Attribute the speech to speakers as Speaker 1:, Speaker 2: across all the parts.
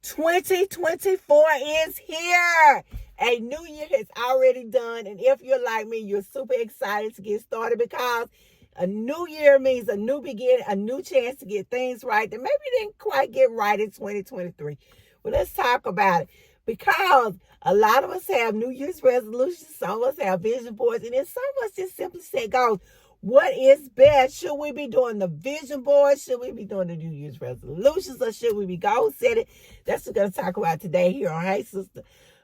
Speaker 1: 2024 is here. A new year has already done. And if you're like me, you're super excited to get started because a new year means a new beginning, a new chance to get things right that maybe didn't quite get right in 2023. Well, let's talk about it because a lot of us have New Year's resolutions. Some of us have vision boards, and then some of us just simply say, "Goes, what is best? Should we be doing the vision board? Should we be doing the New Year's resolutions? Or should we be goal setting?" That's what we're going to talk about today here on Hey Sister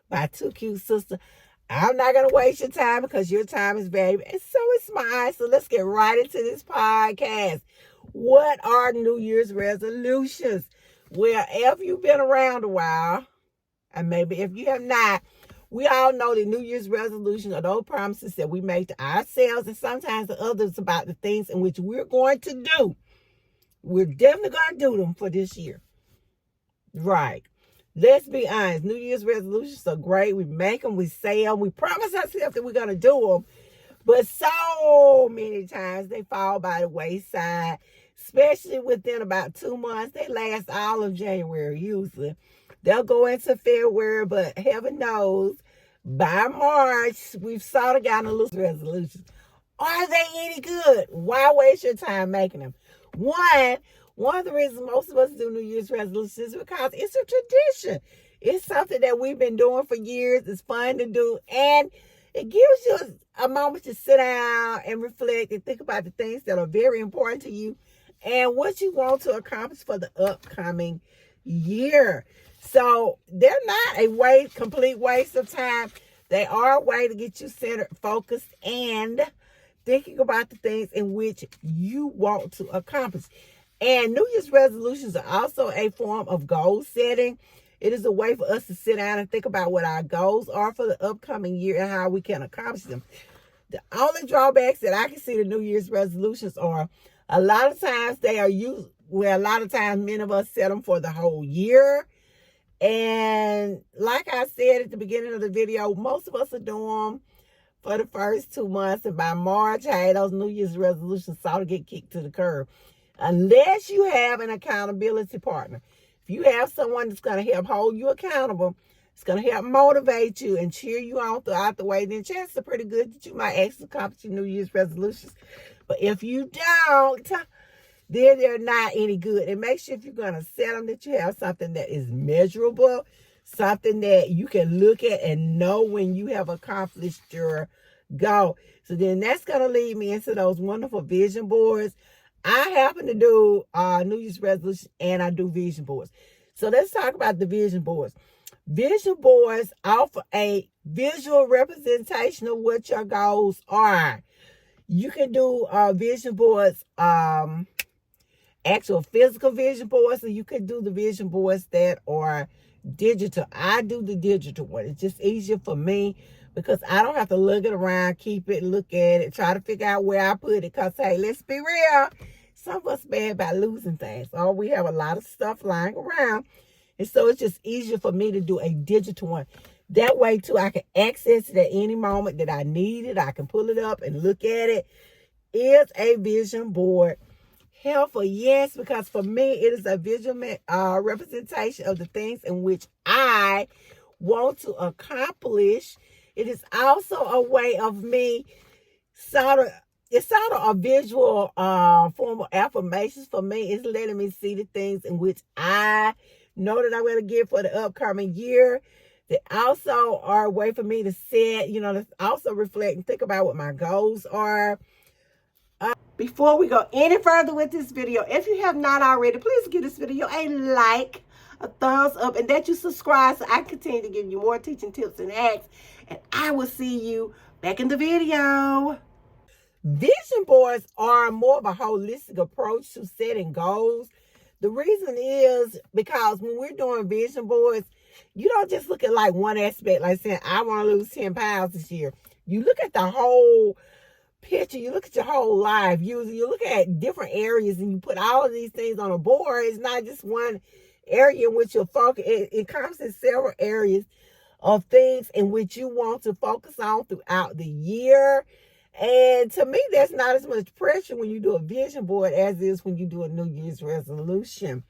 Speaker 1: by Two Cute Sister. I'm not going to waste your time because your time is valuable, and so is mine. So let's get right into this podcast. What are New Year's resolutions? Well, if you've been around a while, and maybe if you have not, we all know that New Year's resolutions are those promises that we make to ourselves and sometimes to others about the things in which we're going to do. We're definitely going to do them for this year. Right. Let's be honest. New Year's resolutions are great. We make them, we say them, we promise ourselves that we're going to do them. But so many times they fall by the wayside, especially within about 2 months. They last all of January usually. They'll go into February, but heaven knows, by March, we've sort of gotten a loose resolutions. Are they any good? Why waste your time making them? One of the reasons most of us do New Year's resolutions is because it's a tradition. It's something that we've been doing for years. It's fun to do, and it gives you a moment to sit down and reflect and think about the things that are very important to you and what you want to accomplish for the upcoming year. So they're not a complete waste of time. They are a way to get you centered, focused, and thinking about the things in which you want to accomplish. And New Year's resolutions are also a form of goal setting. It is a way for us to sit down and think about what our goals are for the upcoming year and how we can accomplish them. The only drawbacks that I can see to New Year's resolutions are a lot of times they are used, a lot of times many of us set them for the whole year. And like I said at the beginning of the video, most of us are doing them for the first 2 months. And by March, hey, those New Year's resolutions sort of get kicked to the curb. Unless you have an accountability partner. If you have someone that's going to help hold you accountable, it's going to help motivate you and cheer you on throughout the way, then chances are pretty good that you might actually accomplish your New Year's resolutions. But if you don't, then they're not any good. And make sure if you're going to set them that you have something that is measurable, something that you can look at and know when you have accomplished your goal. So then that's going to lead me into those wonderful vision boards. I happen to do New Year's resolution and I do vision boards. So let's talk about the vision boards. Vision boards offer a visual representation of what your goals are. You can do vision boards, actual physical vision boards, or you can do the vision boards that are digital. I do the digital one. It's just easier for me because I don't have to look it around, keep it, look at it, try to figure out where I put it. Because, hey, let's be real. Some of us bad about losing things. Or we have a lot of stuff lying around. And so it's just easier for me to do a digital one. That way, too, I can access it at any moment that I need it. I can pull it up and look at it. Is a vision board helpful? Yes, because for me, it is a visual representation of the things in which I want to accomplish. It is also a way of me it's sort of a visual form of affirmations for me. It's letting me see the things in which I know that I'm going to get for the upcoming year. They also are a way for me to set, to also reflect and think about what my goals are. Before we go any further with this video, if you have not already, please give this video a like, a thumbs up, and that you subscribe so I continue to give you more teaching tips and hacks. And I will see you back in the video. Vision boards are more of a holistic approach to setting goals. The reason is because when we're doing vision boards, you don't just look at like one aspect, like saying, I want to lose 10 pounds this year. You look at the whole picture. You look at your whole life. You look at different areas and you put all of these things on a board. It's not just one area in which you'll focus. It comes in several areas of things in which you want to focus on throughout the year. And to me, there's not as much pressure when you do a vision board as is when you do a New Year's resolution.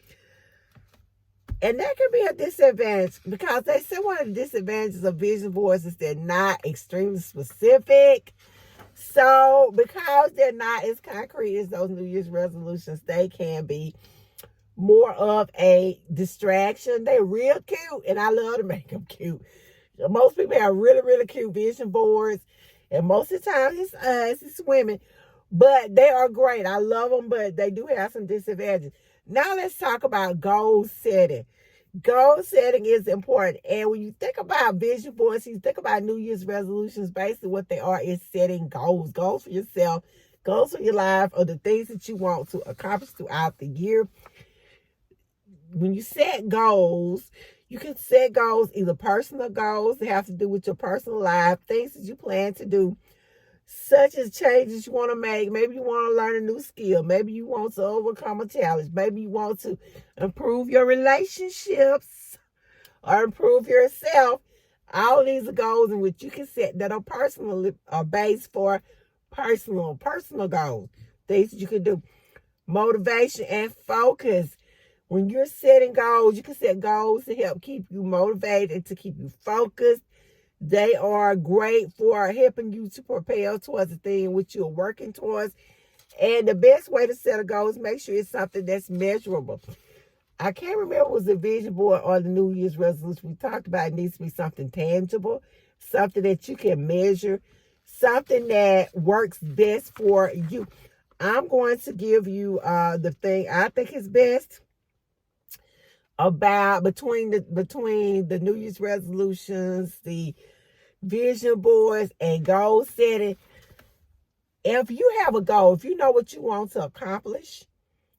Speaker 1: And that can be a disadvantage because they say one of the disadvantages of vision boards is they're not extremely specific. So because they're not as concrete as those New Year's resolutions, they can be more of a distraction. They're real cute, and I love to make them cute. Most people have really, really cute vision boards, and most of the time it's us, it's women, but they are great. I love them, but they do have some disadvantages. Now let's talk about goal setting. Goal setting is important, and when you think about vision boards, you think about New Year's resolutions. Basically, what they are is setting goals for yourself, goals for your life, or the things that you want to accomplish throughout the year. When you set goals, you can set goals, either personal goals that have to do with your personal life, things that you plan to do, such as changes you want to make. Maybe you want to learn a new skill. Maybe you want to overcome a challenge. Maybe you want to improve your relationships or improve yourself. All these are goals in which you can set that are personally are based for personal goals. Things that you can do. Motivation and focus. When you're setting goals, you can set goals to help keep you motivated and to keep you focused. They are great for helping you to propel towards the thing which you're working towards. And the best way to set a goal is make sure it's something that's measurable. I can't remember if it was the vision board or the New Year's resolution we talked about. It needs to be something tangible, something that you can measure, something that works best for you. I'm going to give you the thing I think is best about between the New Year's resolutions, the vision boards, and goal setting. If you have a goal, if you know what you want to accomplish,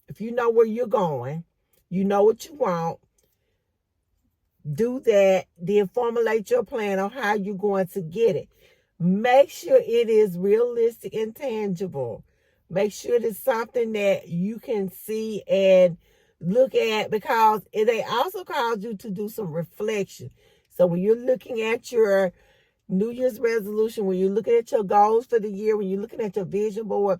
Speaker 1: if you know where you're going, you know what you want, do that, then formulate your plan on how you're going to get it. Make sure it is realistic and tangible. Make sure it is something that you can see and look at, because they also cause you to do some reflection. So when you're looking at your New Year's resolution, when you're looking at your goals for the year, when you're looking at your vision board,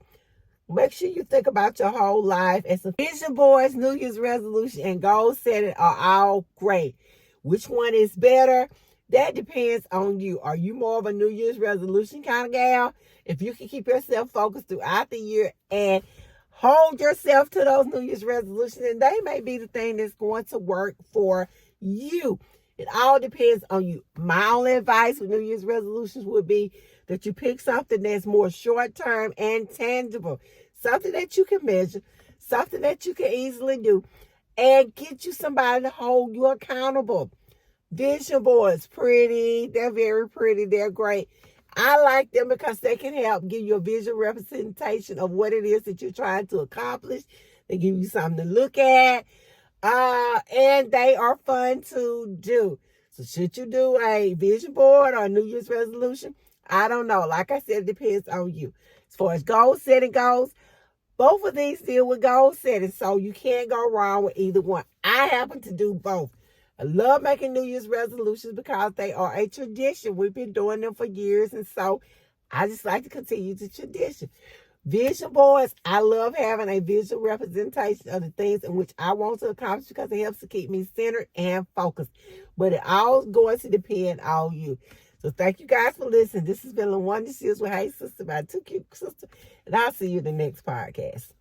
Speaker 1: make sure you think about your whole life. And some vision boards, New Year's resolution, and goal setting are all great. Which one is better? That depends on you. Are you more of a New Year's resolution kind of gal? If you can keep yourself focused throughout the year and hold yourself to those New Year's resolutions, and they may be the thing that's going to work for you. It all depends on you. My only advice with New Year's resolutions would be that you pick something that's more short-term and tangible, something that you can measure, something that you can easily do, and get you somebody to hold you accountable. Vision boards, pretty. They're very pretty. They're great. I like them because they can help give you a visual representation of what it is that you're trying to accomplish. They give you something to look at. And they are fun to do. So should you do a vision board or a New Year's resolution? I don't know. Like I said, it depends on you. As far as goal setting goes, both of these deal with goal setting, so you can't go wrong with either one. I happen to do both. I love making New Year's resolutions because they are a tradition. We've been doing them for years, and so I just like to continue the tradition. Vision boards, I love having a visual representation of the things in which I want to accomplish because it helps to keep me centered and focused. But it all going to depend on you. So thank you guys for listening. This has been LaWanda Shields with Hey Sista by Two Cute Sisters, and I'll see you in the next podcast.